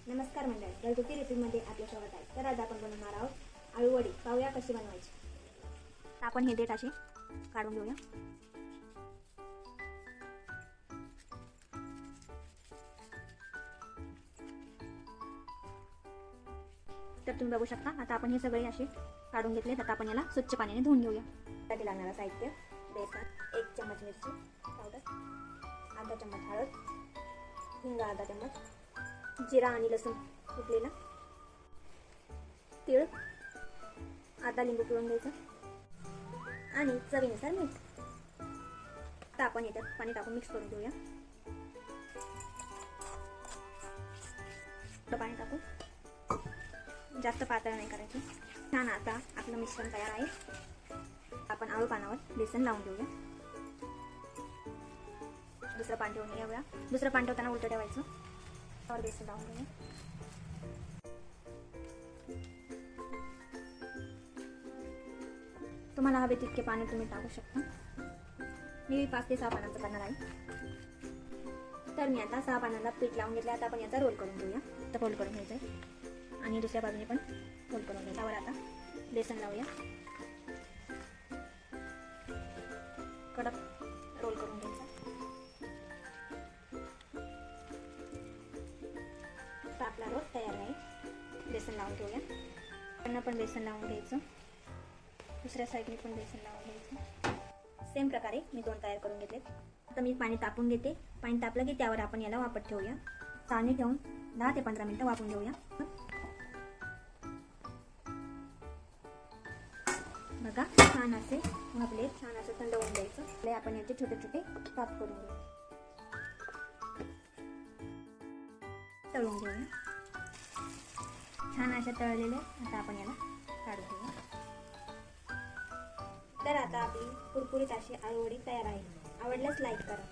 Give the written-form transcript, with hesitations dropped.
नमस्कार मंडळी, घरगुती रेसिपीमध्ये आपलं स्वागत आहे. तर आज आपण बनवणार आहोत आळू वडी. पाहूया कशी बनवायची. आपण हे देठ असे काढून घेऊया. तर तुम्ही बघू शकता. आता आपण हे सगळे असे काढून घेतले. आता आपण याला स्वच्छ पाण्याने धुवून घेऊया. त्यासाठी लागणारं साहित्य: बेसन, 1 चम्मच मिरची पावडर, अर्धा चम्मच हळद, हिंग अर्धा चम्मच, जिरा आणि लसूण कुटलेला, तीळ, अर्धा लिंबू पिळून घ्यायचं आणि चवीनुसार मीठ. आता आपण याच्यात पाणी टाकून मिक्स करून घेऊया. पाणी टाकून जास्त पातळ नाही करायचं. छान. आता आपलं मिश्रण तयार आहे. आपण आळू पानावर बेसन लावून घेऊया. दुसरं पान ठेवून घेऊया. दुसरं पान ठेवताना उलटं ठेवायचं. त्यावर बेसन लावून घेऊया. तुम्हाला हवे तितके पाणी तुम्ही टाकू शकता. मी 5 ते 6 पानांचं करणार आहे. तर मी आता 6 पानांना पीठ लावून घेतलं. आता आपण याचा रोल करून घेऊया. आता रोल करून घ्यायचा आहे आणि दुसऱ्या बाजूने पण रोल करून घ्यायचा. त्यावर आता बेसन लावूया. कडक रोल करून घ्यायचा. आता आपला रोल तयार आहे. बेसन लावून घेऊया. त्यांना पण बेसन लावून घ्यायचं. दुसऱ्या साईडने पण बेसन लावून घ्यायचं. सेम प्रकारे मी 2 तयार करून घेतले. आता मी पाणी तापून घेते. पाणी तापलं की त्यावर आपण याला वाफत ठेवूया. चाळणी ठेवून 10 ते 15 मिनिटं वाफून घेऊया. बघा, छान असे वाफले. छान असं थंड होऊन द्यायचं. आपण याचे छोटे छोटे काप करून घेऊ. तळून घेऊया. छान असे तळलेले. आता आपण याला काढून घेऊया. तर आता आपली कुरकुरीत अशी आळू वडी तयार आहे. आवडल्यास लाईक करा.